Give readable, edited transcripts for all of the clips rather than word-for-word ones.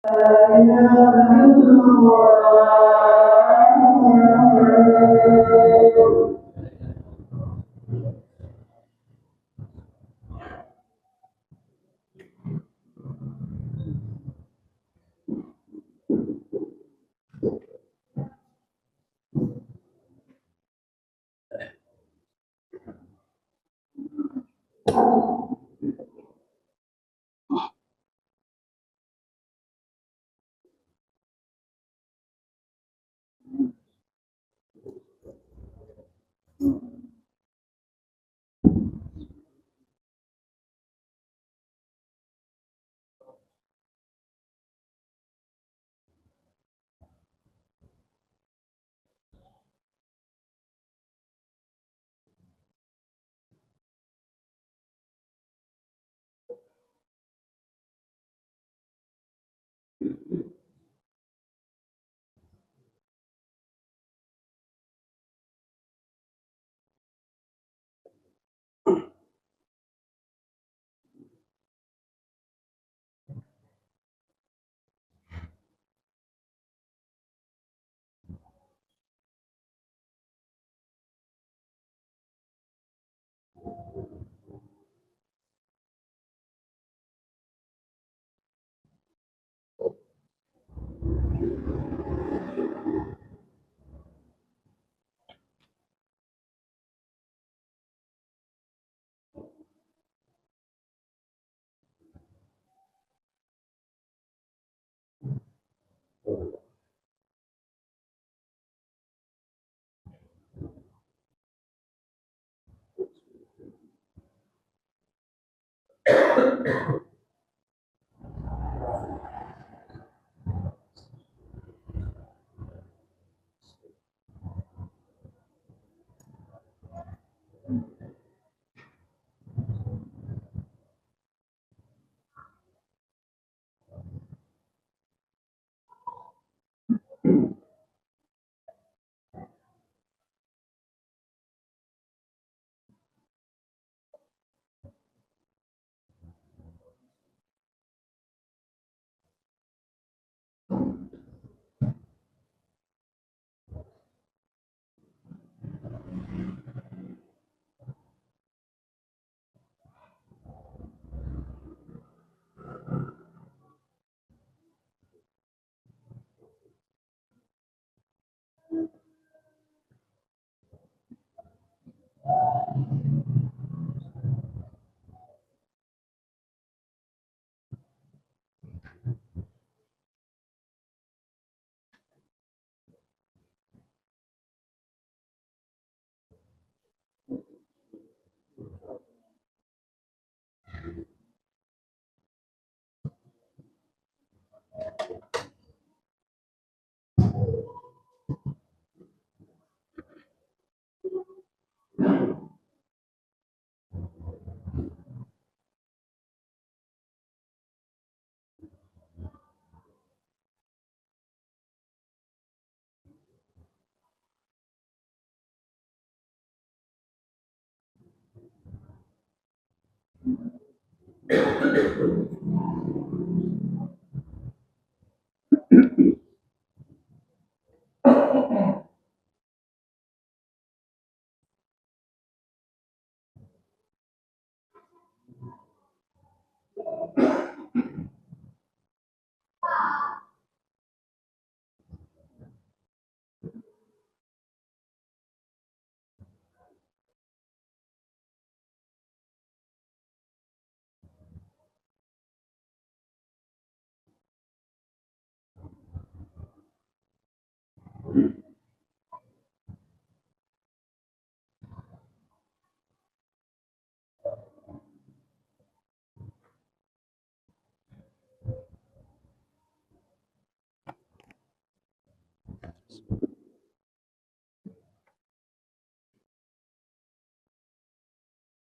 إله إلا الله.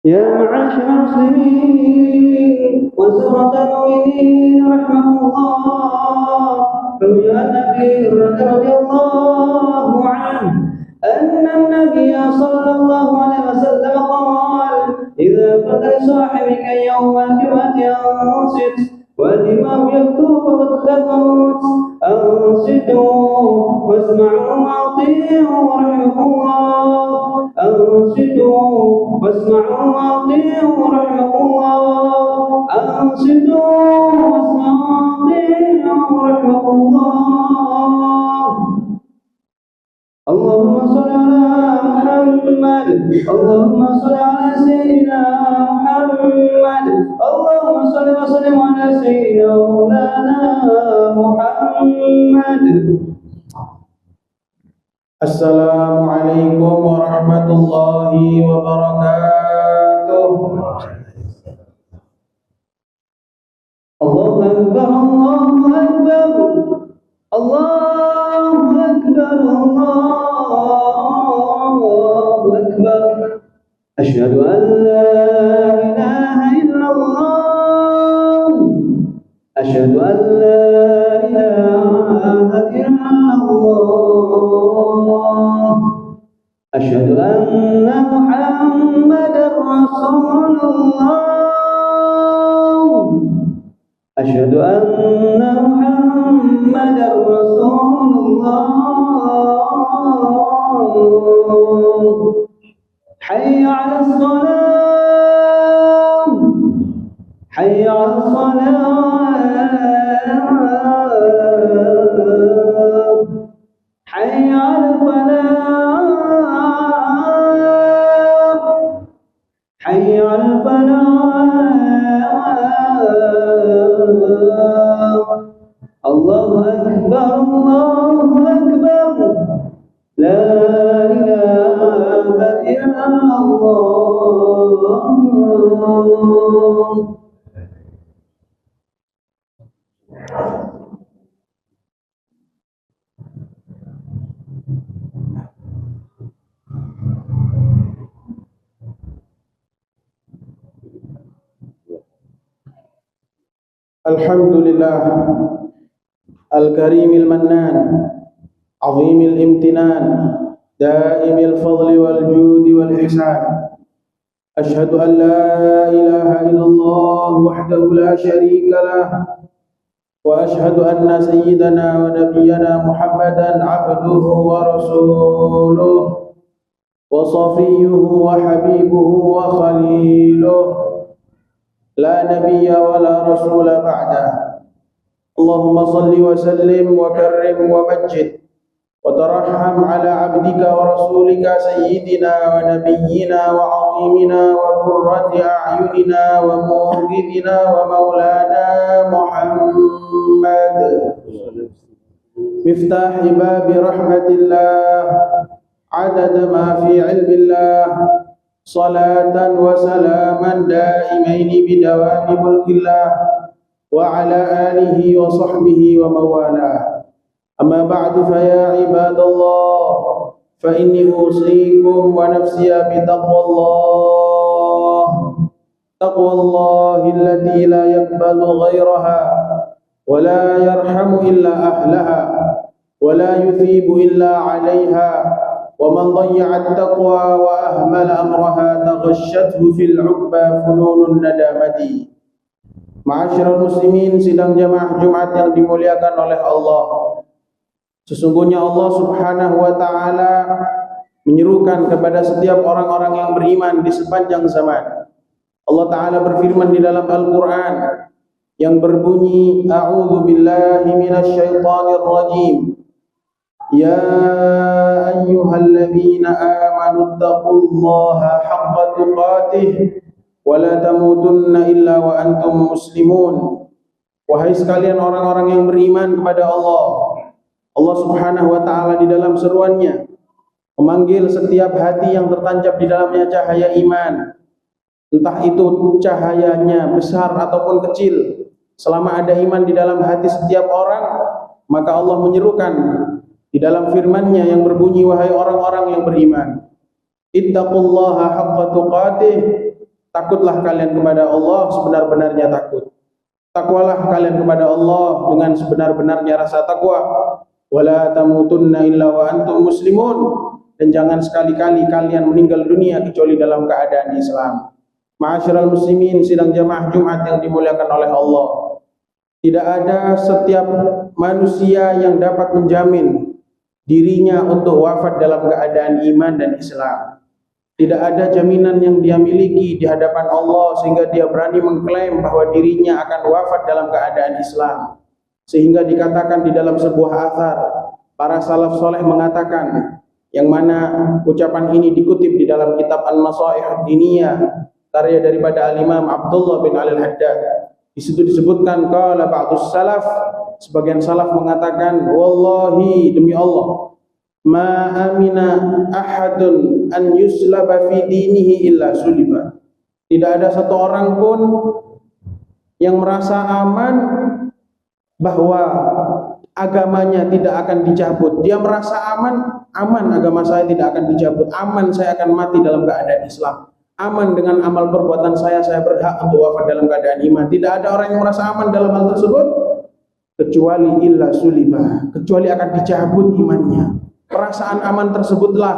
يا معاشر المسلمين وزمرة المؤمنين رحمه الله، روي عن أبي هريرة رضي الله عنه أن النبي صلى الله عليه وسلم قال: إذا قلت لصاحبك يوم الجمعة أنصت والإمام يكتب فقد لكم الموت أنصتوا واسمعوا وأطيعوا رحمكم الله أنصتوا واسمعوا وأطيعوا رحمكم الله أنصتوا واسمعوا وأطيعوا رحمكم الله اللهم صل على محمد اللهم صل على سيدنا محمد اللهم صل وسلم على سيدنا مولانا محمد. Assalamualaikum warahmatullahi wabarakatuh. Allahu Akbar, Allahu Akbar, Allahu Akbar, Allahu Akbar. Asyhadu an la ilaha illallah. Asyhadu an la ilaha illallah. Asyhadu anna Muhammadar Rasulullah. Asyhadu anna Muhammadar Rasulullah. Hayya 'alas salam. Hayya 'alas salam. Hayya 'alal falah. Hayya 'alal falah. Allahu Akbar, Allahu Akbar. La ilaha illallah. Alhamdulillah Al-Karimil Mannan Azimil Imtinan Daimil Fadli wal Judi wal Ihsan. Ashhadu an la ilaha illallah wahdahu la sharika lah wa ashhadu anna sayyidana wa nabiyyana Muhammadan abduhu wa rasuluh wa safiyyuhu wa habibuhu wa khaliluh la nabiyya wa la rasula ba'dah. Allahumma salli wa sallim wa karrim wa majid wa tarahham ala abdika wa rasulika sayyidina wa nabiyyina wa azimina wa qurrati a'yunina wa mughidina wa maulana Muhammad miftah babi rahmatillah adada ma fi ilmillah salatan wa salaman daimaini bidawami mulkillah wa ala alihi wa sahbihi wa mawalah. Amma ba'du, fa ya ibadallah, fa inni usikum wa nafsiya bi taqwallah. Taqwallahi allati la yaqbalu ghayraha wa la yarhamu illa ahlaha wa la yuthibu illa 'alayha. ومن ضيع التقوى وأهمل أمرها تغشته في العقبى فنون الندامة. Ma'asyiral muslimin, sidang jamaah Jumat yang dimuliakan oleh Allah. Sesungguhnya Allah Subhanahu wa taala menyerukan kepada setiap orang-orang yang beriman di sepanjang zaman. Allah taala berfirman di dalam Al-Qur'an yang berbunyi, A'udzu billahi minasyaitonir rajim. Ya ayyuhalladzina amanu taqullaha haqqa tuqatih wa la tamutunna illa wa antum muslimun. Wahai sekalian orang-orang yang beriman kepada Allah. Allah Subhanahu wa taala di dalam seruannya memanggil setiap hati yang tertancap di dalamnya cahaya iman. Entah itu cahayanya besar ataupun kecil, selama ada iman di dalam hati setiap orang, maka Allah menyerukan di dalam firman-Nya yang berbunyi, wahai orang-orang yang beriman, ittaqullaha haqqa tuqatih, takutlah kalian kepada Allah sebenar-benarnya takut. Takwalah kalian kepada Allah dengan sebenar-benarnya rasa takwa. Wala tamutunna illa wa antum muslimun, dan jangan sekali-kali kalian meninggal dunia kecuali dalam keadaan Islam. Ma'asyiral muslimin, sidang jamaah Jumat yang dimuliakan oleh Allah. Tidak ada setiap manusia yang dapat menjamin dirinya untuk wafat dalam keadaan iman dan Islam. Tidak ada jaminan yang dia miliki di hadapan Allah sehingga dia berani mengklaim bahwa dirinya akan wafat dalam keadaan Islam. Sehingga dikatakan di dalam sebuah athar, para salaf soleh mengatakan, yang mana ucapan ini dikutip di dalam kitab An-Nasaih Diniyah, karya daripada Al-Imam Abdullah bin Al-Haddad. Di situ disebutkan qala ba'dus salaf, sebagian salaf mengatakan, wallahi, demi Allah, ma amina ahadun an yuslaba fi dinihi illa suliba. Tidak ada satu orang pun yang merasa aman bahwa agamanya tidak akan dicabut. Dia merasa aman agama saya tidak akan dicabut, aman saya akan mati dalam keadaan Islam, aman dengan amal perbuatan saya berhak untuk wafat dalam keadaan iman. Tidak ada orang yang merasa aman dalam hal tersebut kecuali illa suliba, kecuali akan dicabut imannya. Perasaan aman tersebutlah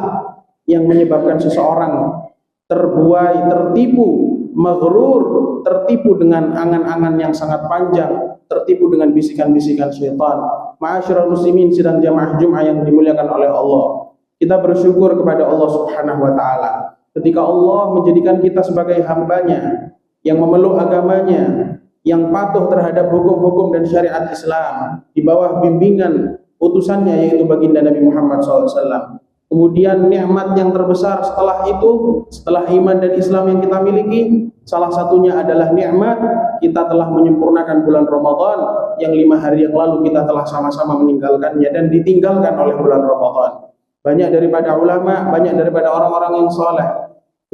yang menyebabkan seseorang terbuai, tertipu, maghrur, tertipu dengan angan-angan yang sangat panjang, tertipu dengan bisikan-bisikan syaitan. Ma'asyiral muslimin sidang jamaah Jumat yang dimuliakan oleh Allah, kita bersyukur kepada Allah Subhanahu wa taala ketika Allah menjadikan kita sebagai hambanya yang memeluk agamanya, yang patuh terhadap hukum-hukum dan syariat Islam di bawah bimbingan utusannya yaitu baginda Nabi Muhammad SAW. Kemudian nikmat yang terbesar setelah itu, setelah iman dan Islam yang kita miliki, salah satunya adalah nikmat kita telah menyempurnakan bulan Ramadan yang 5 hari yang lalu kita telah sama-sama meninggalkannya dan ditinggalkan oleh bulan Ramadan. Banyak daripada ulama, banyak daripada orang-orang yang saleh,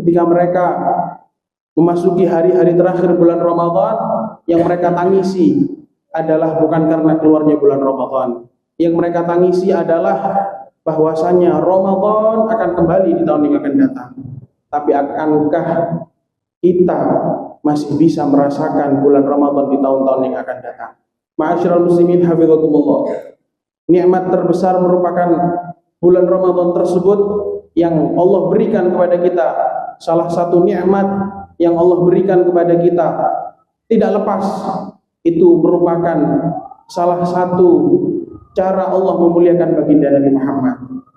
ketika mereka memasuki hari-hari terakhir bulan Ramadan, yang mereka tangisi adalah bukan karena keluarnya bulan Ramadan. Yang mereka tangisi adalah bahwasanya Ramadan akan kembali di tahun yang akan datang. Tapi akankah kita masih bisa merasakan bulan Ramadan di tahun-tahun yang akan datang? Ma'asyiral muslimin hafizakumullah. Nikmat terbesar merupakan bulan Ramadan tersebut yang Allah berikan kepada kita. Salah satu nikmat yang Allah berikan kepada kita tidak lepas, itu merupakan salah satu cara Allah memuliakan baginda Nabi Muhammad.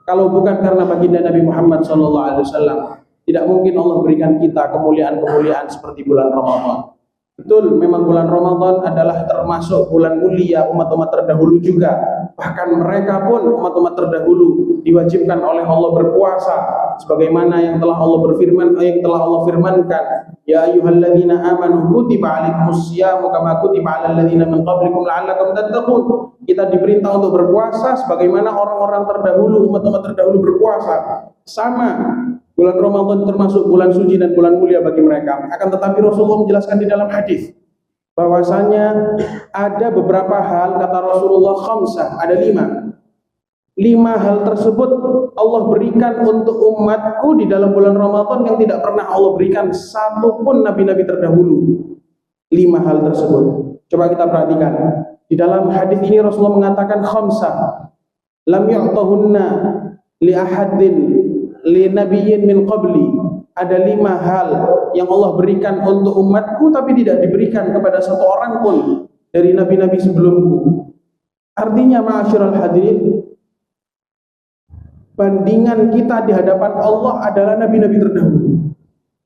Kalau bukan karena baginda Nabi Muhammad SAW, tidak mungkin Allah berikan kita kemuliaan-kemuliaan seperti bulan Ramadan. Betul, memang bulan Ramadan adalah termasuk bulan mulia umat-umat terdahulu juga. Bahkan mereka pun umat-umat terdahulu diwajibkan oleh Allah berpuasa sebagaimana yang telah Allah firmankan, ya ayyuhalladzina amanu kutiba alaikumus syamu kama kutiba alal ladzina min qablikum la'allakum tattaqun. Kita diperintah untuk berpuasa sebagaimana orang-orang terdahulu, umat-umat terdahulu berpuasa. Sama, bulan Ramadan termasuk bulan suci dan bulan mulia bagi mereka. Akan tetapi Rasulullah menjelaskan di dalam hadis bahwasanya ada beberapa hal, kata Rasulullah, khamsah, ada 5 hal tersebut Allah berikan untuk umatku di dalam bulan Ramadan yang tidak pernah Allah berikan satupun nabi-nabi terdahulu. 5 hal tersebut, coba kita perhatikan. Di dalam hadis ini Rasulullah mengatakan khamsah lam yu'tahunna li ahadin li nabiyyin min qabli. Ada 5 hal yang Allah berikan untuk umatku tapi tidak diberikan kepada satu orang pun dari nabi-nabi sebelumku. Artinya ma'asyiral hadirin, bandingan kita di hadapan Allah adalah nabi-nabi terdahulu.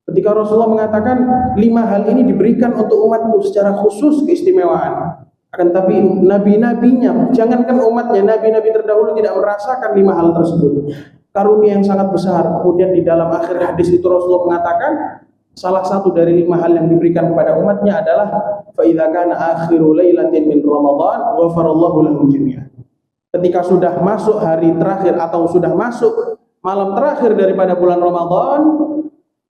Ketika Rasulullah mengatakan 5 hal ini diberikan untuk umatku secara khusus keistimewaan, akan tapi nabi-nabinya, jangankan umatnya, nabi-nabi terdahulu tidak merasakan 5 hal tersebut. Karunia yang sangat besar. Kemudian di dalam akhir hadis itu Rasulullah mengatakan salah satu dari 5 hal yang diberikan kepada umatnya adalah fa idza kana akhiru lailatin min Ramadan ghafarallahu lahum jami'an. Ketika sudah masuk hari terakhir atau sudah masuk malam terakhir daripada bulan Ramadan,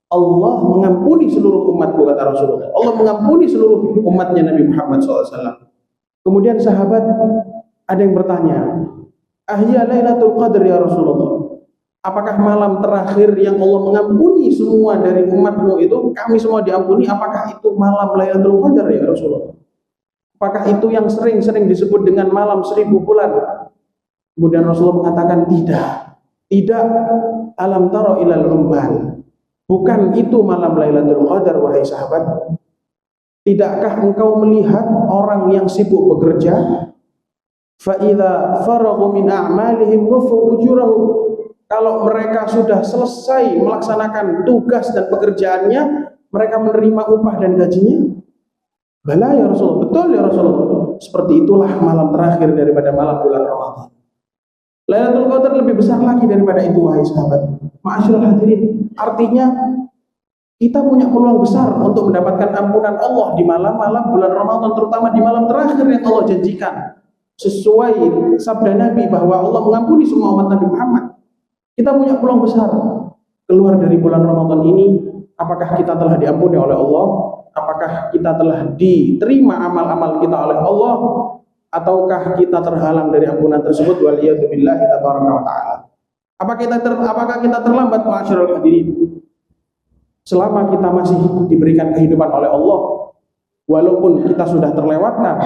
Allah mengampuni seluruh umatku, kata Rasulullah. Allah mengampuni seluruh umatnya Nabi Muhammad SAW. Kemudian sahabat ada yang bertanya, ahya lailatul qadr ya Rasulullah? Apakah malam terakhir yang Allah mengampuni semua dari umatmu itu, kami semua diampuni, apakah itu malam Lailatul Qadar ya Rasulullah? Apakah itu yang sering-sering disebut dengan malam 1000 bulan? Kemudian Rasulullah mengatakan tidak, alam taro ilal ummal. Bukan itu malam Lailatul Qadar, wahai sahabat. Tidakkah engkau melihat orang yang sibuk bekerja? Fa idza faraghu min a'malihim wafu ujurahum. Kalau mereka sudah selesai melaksanakan tugas dan pekerjaannya, mereka menerima upah dan gajinya. Bala ya Rasulullah, betul ya Rasulullah. Seperti itulah malam terakhir daripada malam bulan Ramadan. Lailatul Qadar lebih besar lagi daripada itu, wahai sahabat. Ma'asyiral hadirin, artinya kita punya peluang besar untuk mendapatkan ampunan Allah di malam-malam bulan Ramadan, terutama di malam terakhir yang Allah janjikan. Sesuai sabda Nabi bahwa Allah mengampuni semua umat Nabi Muhammad. Kita punya peluang besar keluar dari bulan Ramadan ini. Apakah kita telah diampuni oleh Allah? Apakah kita telah diterima amal-amal kita oleh Allah? Ataukah kita terhalang dari ampunan tersebut? Waliyadzubillahi tabaraka wa ta'ala. Apakah kita terlambat, ma'asyiral hadirin? Selama kita masih diberikan kehidupan oleh Allah, walaupun kita sudah terlewatkan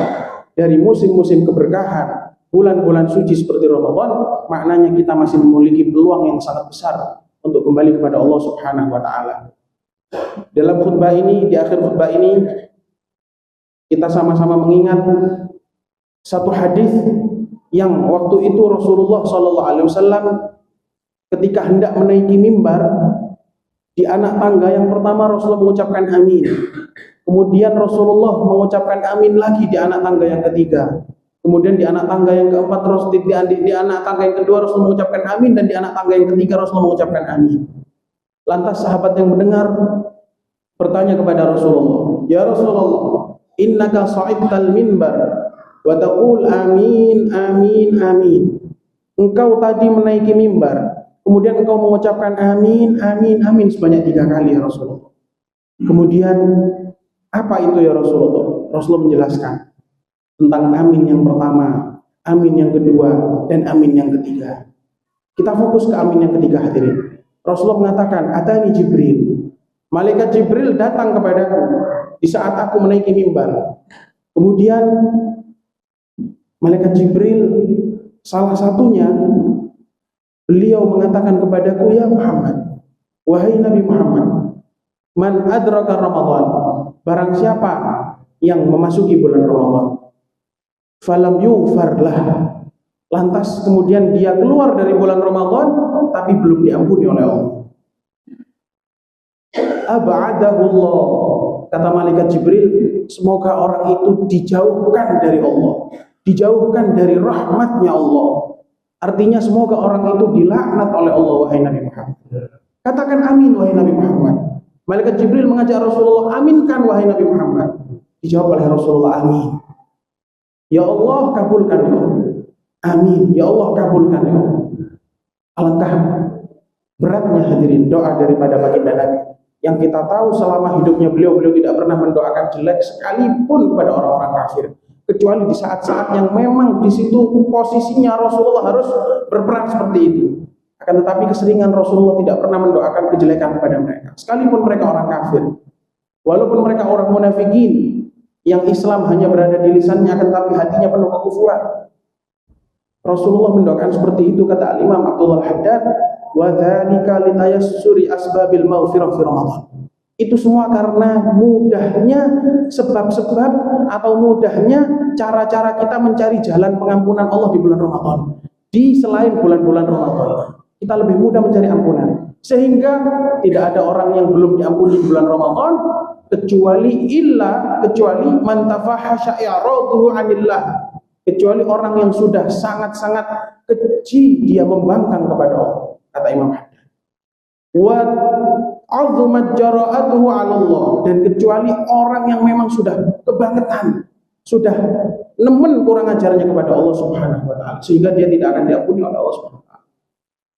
dari musim-musim keberkahan, bulan-bulan suci seperti Ramadan, maknanya kita masih memiliki peluang yang sangat besar untuk kembali kepada Allah Subhanahu wa ta'ala. Dalam khutbah ini, di akhir khutbah ini, kita sama-sama mengingat satu hadis yang waktu itu Rasulullah SAW ketika hendak menaiki mimbar, di anak tangga yang pertama Rasulullah mengucapkan amin. Kemudian Rasulullah mengucapkan amin lagi di anak tangga yang ketiga. Kemudian di anak tangga yang keempat, di anak tangga yang kedua Rasulullah mengucapkan amin, dan di anak tangga yang ketiga Rasulullah mengucapkan amin. Lantas sahabat yang mendengar bertanya kepada Rasulullah, "Ya Rasulullah, innaka sha'ibtal minbar wa taqul amin amin amin." Engkau tadi menaiki mimbar, kemudian engkau mengucapkan amin amin amin sebanyak 3 kali ya Rasulullah. Kemudian apa itu ya Rasulullah? Rasulullah menjelaskan tentang amin yang pertama, amin yang kedua, dan amin yang ketiga. Kita fokus ke amin yang ketiga, hadirin. Rasulullah mengatakan, "Atani Jibril." Malaikat Jibril datang kepadaku di saat aku menaiki mimbar. Kemudian malaikat Jibril salah satunya, beliau mengatakan kepadaku, "Ya Muhammad, wahai Nabi Muhammad, man adraka Ramadan, barang siapa yang memasuki bulan Ramadan, falam yughfarlah." Lantas kemudian dia keluar dari bulan Ramadan tapi belum diampuni oleh Allah. Ab'adahullah, kata malaikat Jibril, semoga orang itu dijauhkan dari Allah, dijauhkan dari rahmatnya Allah. Artinya semoga orang itu dilaknat oleh Allah, wahai Nabi Muhammad. Katakan amin, wahai Nabi Muhammad. Malaikat Jibril mengajak Rasulullah, aminkan wahai Nabi Muhammad. Dijawab oleh Rasulullah, amin. Ya Allah, kabulkan ya Allah. Amin, ya Allah, kabulkan ya Allah. Alangkah beratnya, hadirin, doa daripada baginda Nabi, yang kita tahu selama hidupnya beliau tidak pernah mendoakan jelek sekalipun kepada orang-orang kafir, kecuali di saat-saat yang memang di situ posisinya Rasulullah harus berperan seperti itu. Akan tetapi keseringan Rasulullah tidak pernah mendoakan kejelekan kepada mereka, sekalipun mereka orang kafir. Walaupun mereka orang munafikin, yang Islam hanya berada di lisannya, akan tetapi hatinya penuh kekufuran, Rasulullah mendoakan seperti itu. Kata Al-Imam Abdullah Al-Haddad, wa dzalika litayassuri asbabil maghfirah fi Ramadan. Itu semua karena mudahnya sebab-sebab atau mudahnya cara-cara kita mencari jalan pengampunan Allah di bulan Ramadan. Di selain bulan-bulan Ramadan, kita lebih mudah mencari ampunan. Sehingga tidak ada orang yang belum diampuni di bulan Ramadan, kecuali man tafahasha i'raduhu 'anillah. Kecuali orang yang sudah sangat-sangat keji dia membangkang kepada Allah, kata Imam Haddad. Wa 'azmat jara'atuhu 'ala Allah, dan kecuali orang yang memang sudah kebangetan, sudah nemen kurang ajarnya kepada Allah Subhanahu wa taala, sehingga dia tidak akan diampuni oleh Allah Subhanahu wa taala.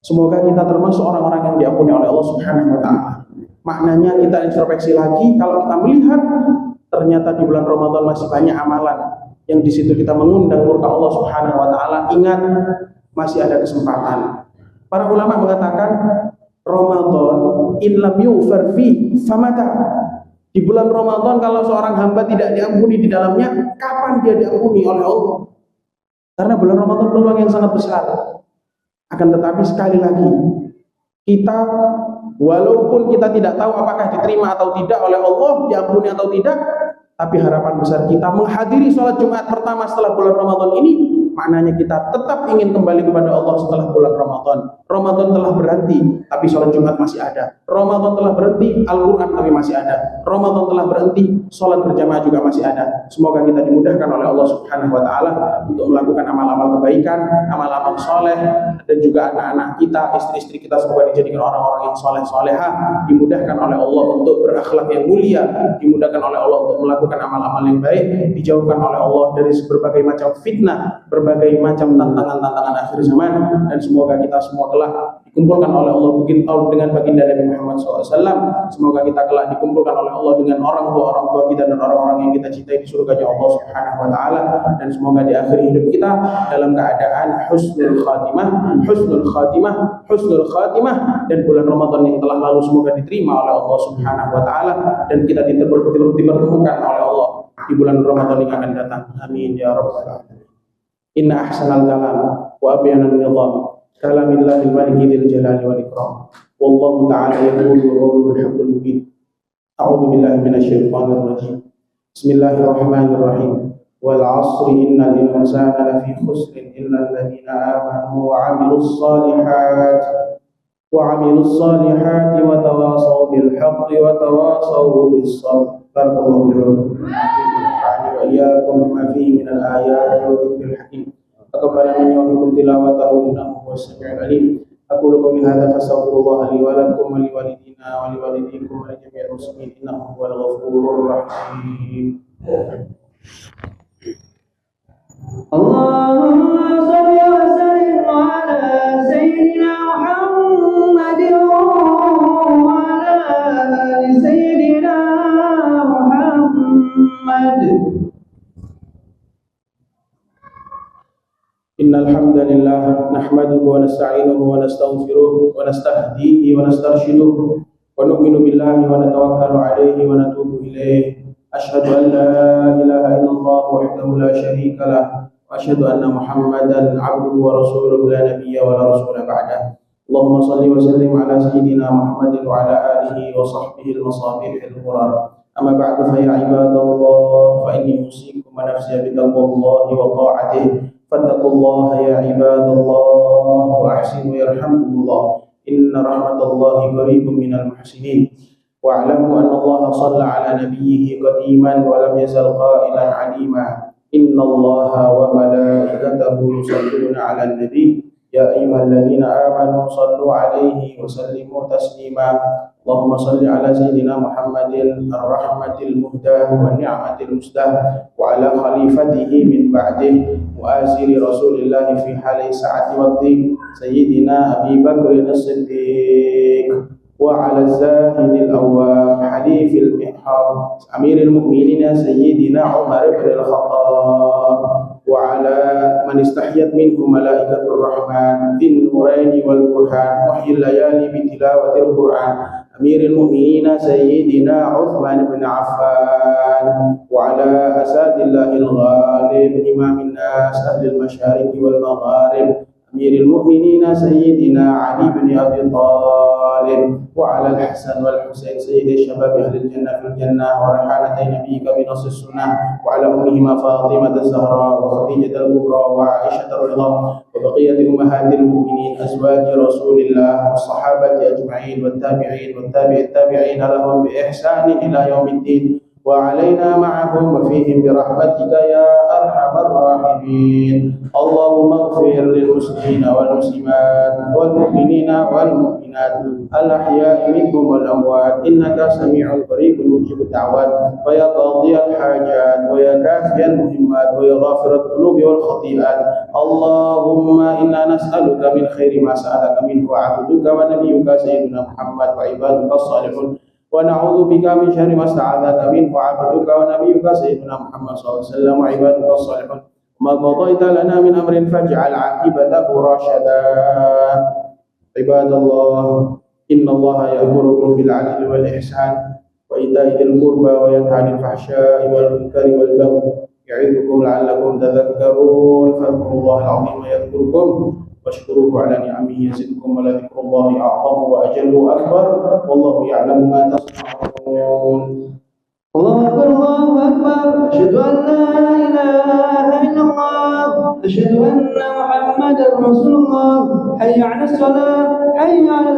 Semoga kita termasuk orang-orang yang diampuni oleh Allah Subhanahu wa taala. Maknanya kita introspeksi lagi, kalau kita melihat ternyata di bulan Ramadan masih banyak amalan yang di situ kita mengundang murka Allah Subhanahu wa taala, ingat masih ada kesempatan. Para ulama mengatakan Ramadan in lam yughfar fi famata. Di bulan Ramadan kalau seorang hamba tidak diampuni di dalamnya, kapan dia diampuni oleh Allah? Karena bulan Ramadan peluang yang sangat besar. Akan tetapi sekali lagi, kita walaupun kita tidak tahu apakah diterima atau tidak oleh Allah, diampuni atau tidak, Tapi harapan besar kita menghadiri sholat Jumat pertama setelah bulan Ramadan ini, maknanya kita tetap ingin kembali kepada Allah setelah bulan Ramadan. Ramadan telah berhenti, tapi sholat Jumat masih ada. Ramadan telah berhenti, Al-Quran tapi masih ada. Ramadan telah berhenti, sholat berjamaah juga masih ada. Semoga kita dimudahkan oleh Allah Subhanahu Wa Taala untuk melakukan amal-amal kebaikan, amal-amal soleh, dan juga anak-anak kita, istri-istri kita semoga dijadikan orang-orang yang soleh-soleha, dimudahkan oleh Allah untuk berakhlak yang mulia, dimudahkan oleh Allah untuk melakukan amal-amal yang baik, dijauhkan oleh Allah dari berbagai macam fitnah, berbagai macam tantangan-tantangan akhir zaman, dan semoga kita semua kelak dikumpulkan oleh Allah dengan baginda Nabi Muhammad SAW. Semoga kita kelak dikumpulkan oleh Allah dengan orang tua kita dan orang-orang yang kita cintai di surganya Allah Subhanahu Wa Taala, dan semoga di akhir hidup kita dalam keadaan husnul khatimah, dan bulan Ramadan yang telah lalu semoga diterima oleh Allah Subhanahu Wa Taala, dan kita dipertemukan oleh Allah di bulan Ramadan yang akan datang. Amin ya rabbal alamin. Inna ahsanal kalam wa abyanal nizam kalamillahil maliki dzil jalali wal ikram. Wallahu ta'ala yaqulu wa qawluhu al-haqqul mubin. A'udzu billahi minasyaitonir rajim. Bismillahirrahmanirrahim. Wal 'ashri innal insana lafi khusrin illa alladziina aamanu wa 'amilus salihati wa tawassaw bil haqqi wa tawassaw bis sabr. Barakallahu lakum wa iyyakum bima fihi minal ayati wa dzikril hakim. Taqabbal minni wa minkum tilawatahu innahu huwas samiul alim. Aqulu qawli hadza fastaghfirullaha li wa lakum wa li walidina wa li walidikum wa li jami'il muslimin innahu huwal ghafurur rahim. Allahumma shalli wa sallim ala sayyidina Muhammadin wa ala ali sayyidina Muhammad. Innal hamdalillah nahmaduhu wa nasta'inuhu wa nastaghfiruh wa nastahdihi wa nastarshiduh wa nu'minu billahi wa natawakkalu alayhi wa natubu ilayh. Asyhadu an la ilaha illallah wahdahu la syarika lah wa asyhadu anna Muhammadan 'abduhu wa rasuluhu la nabiyya wa la rasula ba'dah. Allahumma shalli wa sallim ala sayyidina Muhammadin wa ala alihi wa sahbihi al-masabihil qurar. Amma ba'du fa ya ibadallah fa inni usikum wa nafsi bi taqwallahi wa ta'atihi. Fattaqullaha ya ibadallah wa ahsinu yarhamkumullah. Inna rahmatallahi qaribun minal muhsinin. Wa'lamu anna Allah shalla ala nabiyhi qadiman wa lam yazal qailan 'alima. Inna Allaha wa malaikatahu yusalluna 'alan nabi. Ya ayyuhalladzina amanu sallu 'alaihi wa sallimu taslima. Allahumma salli ala sayyidina Muhammadin ar-rahmatil muhdah wa ni'matil musdah wa ala khalifatihi min ba'dih wa asiri rasulillahi fi hali sa'ati waddi sayyidina Abi Bakr as-Siddiq wa ala zahidil awwab halifil mihrab amiril mu'minin sayyidina Umar ibn al-Khattab wa ala man istahyat minhu malaikatur rahman bin nuraini wal burhan muhyil layali bi tilawatil Qur'an amiril mu'minin sayyidina Uthman bin Affan wa ala asadillahil ghalib imamin nas ahlil masyariq wal magharib amiril mu'minin sayyidina Ali bin Abi Thalib wa ala al-Hasan wal Husain sayyidi syabab ahli jannah fil jannah wa rahanatay nabiyyika bi nass sunnah wa ala ummihima Fatimah az-Zahra wa Khadijah al-Kubra wa Aisyah ar-Ridha wa baqiyati ummahatil mu'minin azwaji Rasulillah was sahabati ajma'in wat tabi'in wat tabi'it tabi'in lahum bi ihsanin ila yaumiddin wa alaina ma'ahum wa fihim bi rahmatika ya arhamar rahimin. Allahumma ighfir lil muslimina wal muslimat wal mu'minina wal mu'minat al ahya'i minhum wal amwat innaka sami'un qaribun mujibud da'wat wa ya qadhiyal hajat wa ya kafiyal muhimmat wa ya ghafirat dhunubi wal khati'at. Allahumma inna nas'aluka min khairi ma sa'alaka minhu 'abduka wa nabiyyuka sayyidina Muhammad wa ibaduka as-salihun wa na'udzu bika min syarri ma sta'adzaka minhu 'abduka wa nabiyyuka sayyidina Muhammad sallallahu alaihi wasallam wa ibaduka as-salihun. Ma qadaita lana min amrin faj'al 'aqibatahu rasyada. Ibadallah, innallaha ya'murukum bil 'adli wal ihsan wa ita'i dzil qurba wa yanha 'anil fahsya'i wal munkari wal baghi ya'idukum la'allakum tadhakkarun. Fadhkurullaha al-'azima yadhkurkum washkuruhu 'ala ni'amihi yazidkum wa la dzikrullahi a'zamu wa ajallu akbar wallahu ya'lamu ma tasna'un. الله أكبر الله أكبر أشهد أن لا إله إلا الله أشهد أن محمدا رسول الله حي على الصلاة حي على